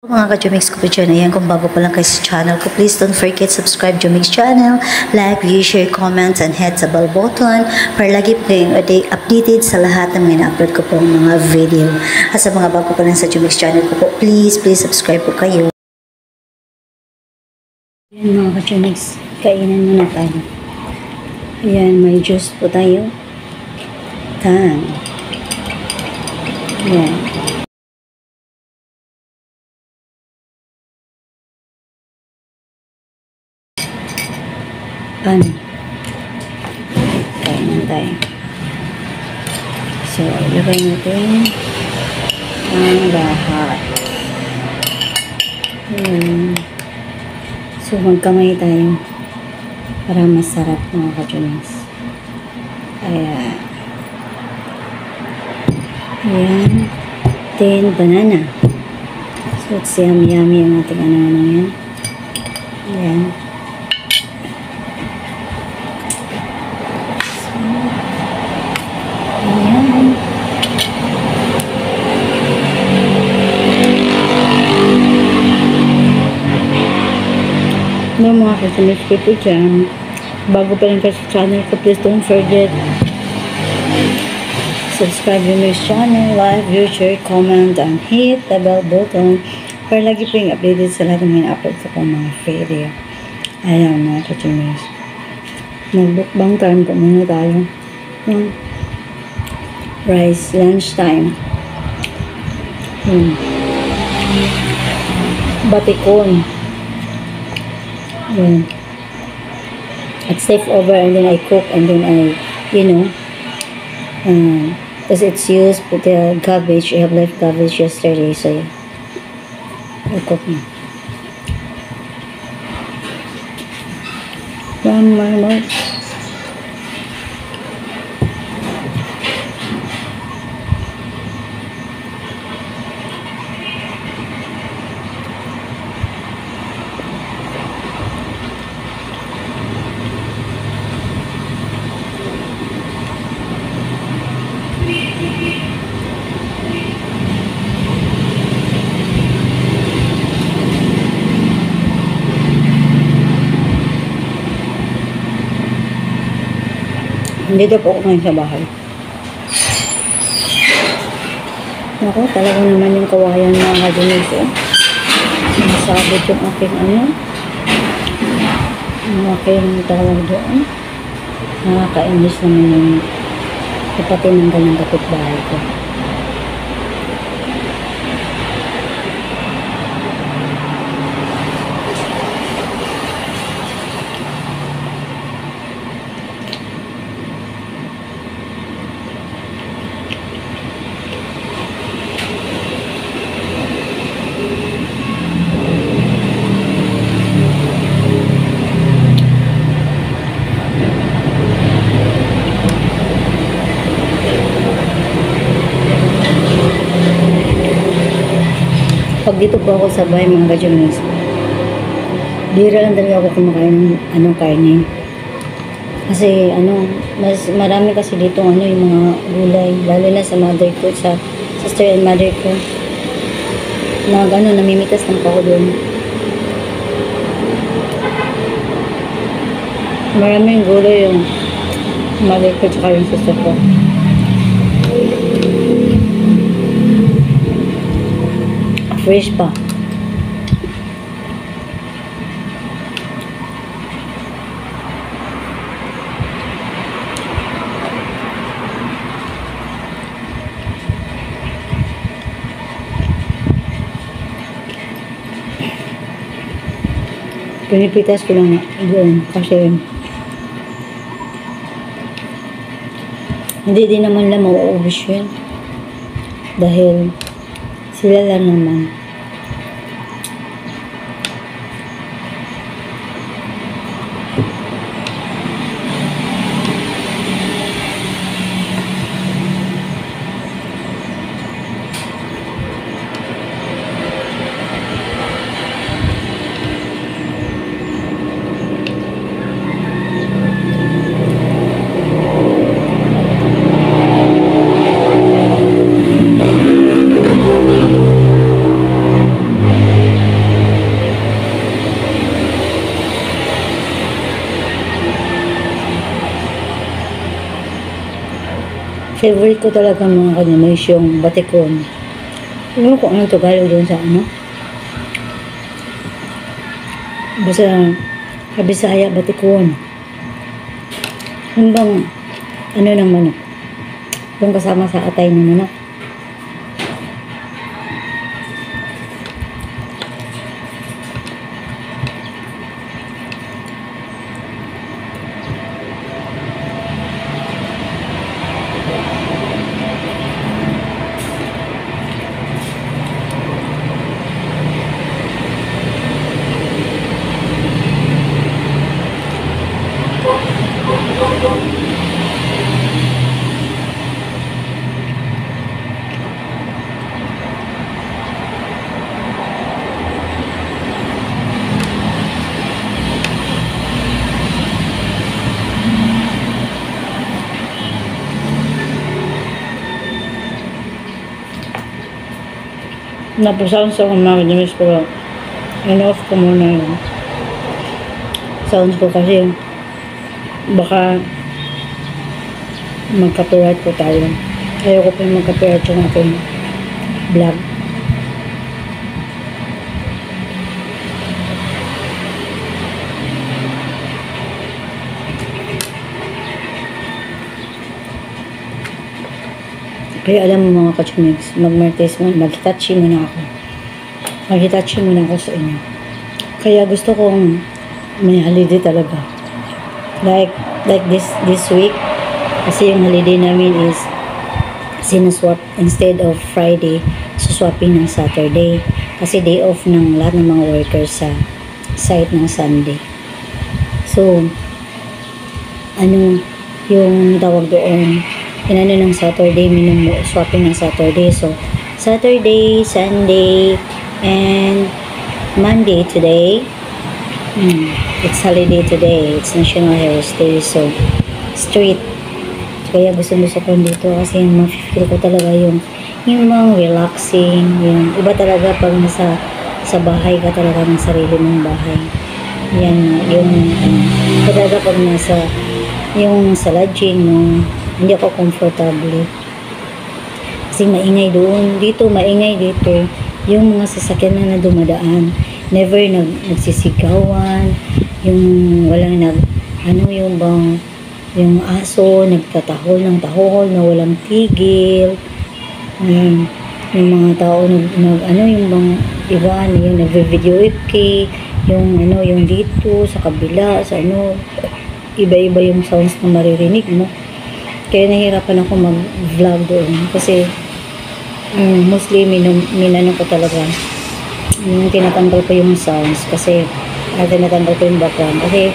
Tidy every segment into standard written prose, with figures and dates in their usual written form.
Mga ka-Jomix ko po dyan, ayan, kung bago pa lang kayo sa channel ko, please don't forget subscribe Jomix channel, like, view, share, comments, and hit sa bell button para lagi po kayong updated sa lahat ng mina-upload ko pong mga video. At sa mga bago pa lang sa Jomix channel ko po, please subscribe po kayo. Ayan mga ka-Jomix, kainan muna tayo. Ayan, may juice po tayo. Ayan. Ano? Kain tayo. So, ilagay natin ang lahat. So, magkamay tayo para masarap mga ka-Jomix. Ayan. Then, banana. So, it's yummy ang ating ano yan. Ayan. No mga ka-Jomix ko po dyan, bago pa rin kayo sa channel ko, please don't forget subscribe Jomix channel, like, view, share, comment, and hit the bell button para lagi po yung updated sa lahat ng mina-upload sa pang mga video. Ayan mga ka-Jomix, magbukbang time po muna tayo ng rice, lunch time. Batikon. At stay over and then I cook and then I, because it's used with the cabbage. I have left cabbage yesterday, so I cook na. One more. Dito po ako ngayon sa bahay. Ako, talaga naman yung kawayan mga ka-Jomix. Nasabot yung aking yung aking tawag doon. Nakakainis naman yung ipatinanggal ng kapitbahay ko. Pag dito po ako sa bahay mga ka-Jomix, bira lang talaga ako kumakain ng karne. Kasi mas marami kasi dito yung mga gulay, lalo na sa mother ko, sa sister and mother ko. Namimitas lang po ako doon. Marami yung gulay yung mother ko tsaka yung sister ko. Fresh pa. Pinipitas ko lang doon kasi hindi din naman lang mauubos yun dahil sila lang naman. Favorite ko talaga mga kanimis yung batikon. Alam mo kung anong Tagalog doon sa ano? Basta sa Bisaya, batikon. Yung bang, ano ng manok? Yung kasama sa atay ng manok. Napasounds ako mga kanimis pero in-off ko muna yung sounds ko kasi baka mag-copyright po tayo. Ayoko po yung mag-copyright yung aking vlog. Kaya alam mo mga kachunigs, mag-hitachi muna ako. Mag-hitachi muna ako sa inyo. Kaya gusto kong may holiday talaga. Like this week, kasi yung holiday namin is sinaswap instead of Friday, suswapin ng Saturday. Kasi day off ng lahat ng mga workers sa site ng Sunday. So, yung tawag doon, inano ng Saturday, swapping ng Saturday. So, Saturday, Sunday, and Monday today. It's holiday today. It's National Heroes Day. So, street. Kaya gusto ko dito kasi ma-feel ko talaga yung mga relaxing, yung iba talaga pag sa bahay ka talaga ng sarili mong bahay. Yan, yung talaga pag yung sa lodging mo, hindi ako comfortable. Kasi maingay doon. Dito, maingay dito. Yung mga sasakyan na dumadaan. Never nagsisigawan. Yung walang yung aso, nagtatahol ng tahol na walang tigil. Yung mga tao, yung bang iba, yung nagve-video FK, yung dito, sa kabila, sa iba-iba yung sounds na maririnig mo. Kaya nahirapan ako mag-vlog doon. Kasi, mostly, minano ko talaga. Yung tinatanggal ko yung sounds. Kasi, tinatanggal ko yung background. Kasi,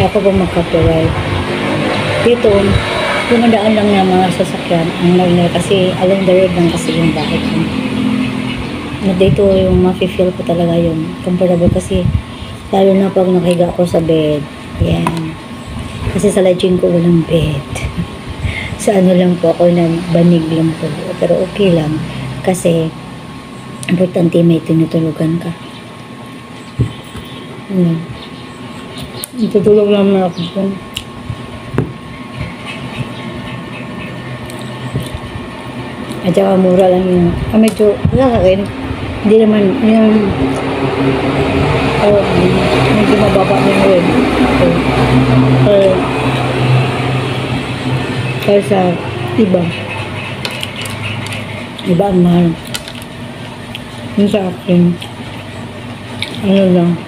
ako po mag-copyright. Dito, dumadaan lang ng mga sasakyan. Kasi, along the road lang kasi yung bahay ko. Dito, yung ma-feel ko talaga yung comfortable. Kasi, lalo na pag nakahiga ako sa bed. Yan. Kasi sa lodging ko walang bed. Sa lang po ako, na banig lang po. Pero okay lang. Kasi, importante may tinutulugan ka. Tutulog naman ako po. At saka mura lang yung, medyo, hindi naman, yung, medyo mababa na rin. Kaysa iba ang mahal. Yung sa akin, lang,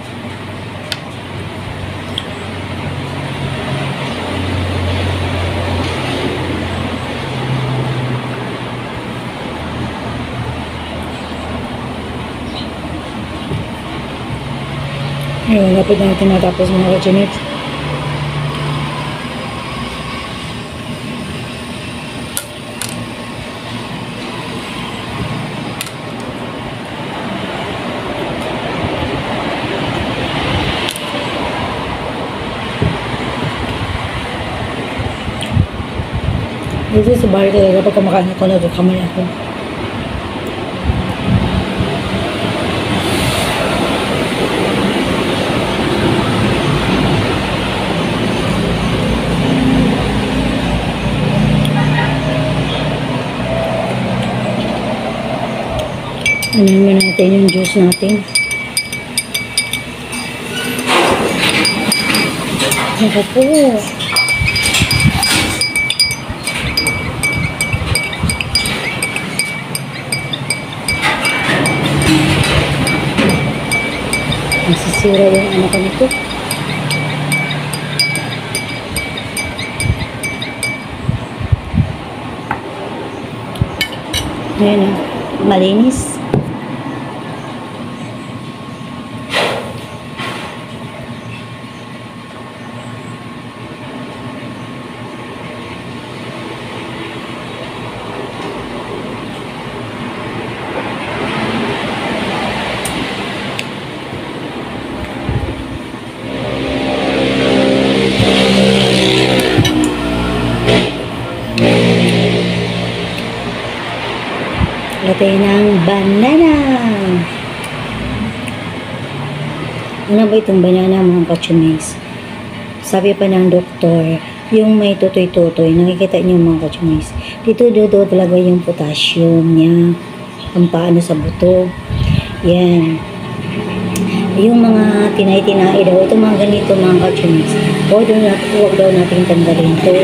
lapit na natin natapos mga kachinits. Dito sa bahay talaga pag kumakain ako, nagkakamay ako. Ano naman natin yung juice natin. Ako po. Nasisira yung ano ko nito. Ayan o. Malinis. Lagay ng banana. Ano ba itong banana mga kachumis? Sabi pa ng doktor, yung may tutoy-tutoy, nakikita niyo mga kachumis, dito talaga yung potassium niya, ang paano sa buto. Yan. Yung mga tinay-tinay daw, ito mga ganito mga kachumis, huwag daw natin tanggalin to.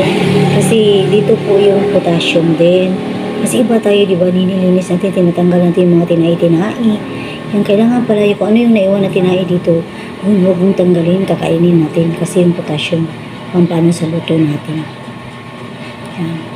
Kasi dito po yung potassium din. Kasi iba tayo, di ba, nililinis natin, tinatanggal natin yung mga tinai-tinai. Yung kailangan pala, yung kung ano yung naiwan na tinai dito, huwag mong tanggalin, kakainin natin. Kasi yung potassium, pampano sa luto natin. Yan.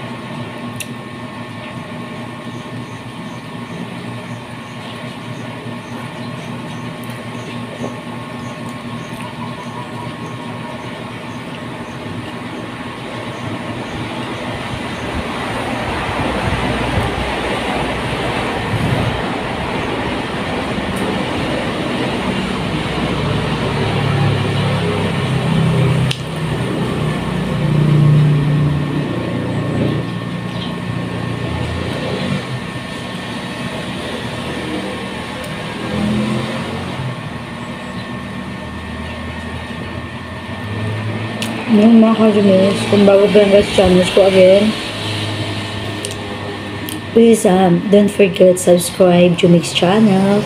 Yung mga kajumis, kung bago ba yung channels ko again, please don't forget subscribe to Mix channel,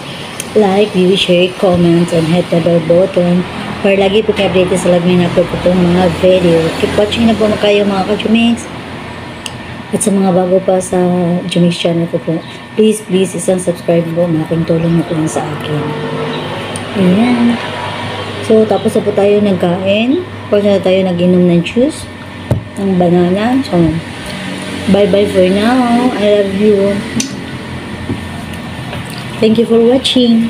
like, view, share, comment, and hit the bell button para lagi po kayo update sa lahat na upload ko pong mga video. Keep watching na po kayo mga kajumis. At sa mga bago pa sa Jumix channel ko po, please isang subscribe po, malaking tulong na po sa akin. Ayan. So, tapos na po tayo nagkain. Tapos na tayo nag-inom ng juice. Ng banana. So, bye-bye for now. I love you. Thank you for watching.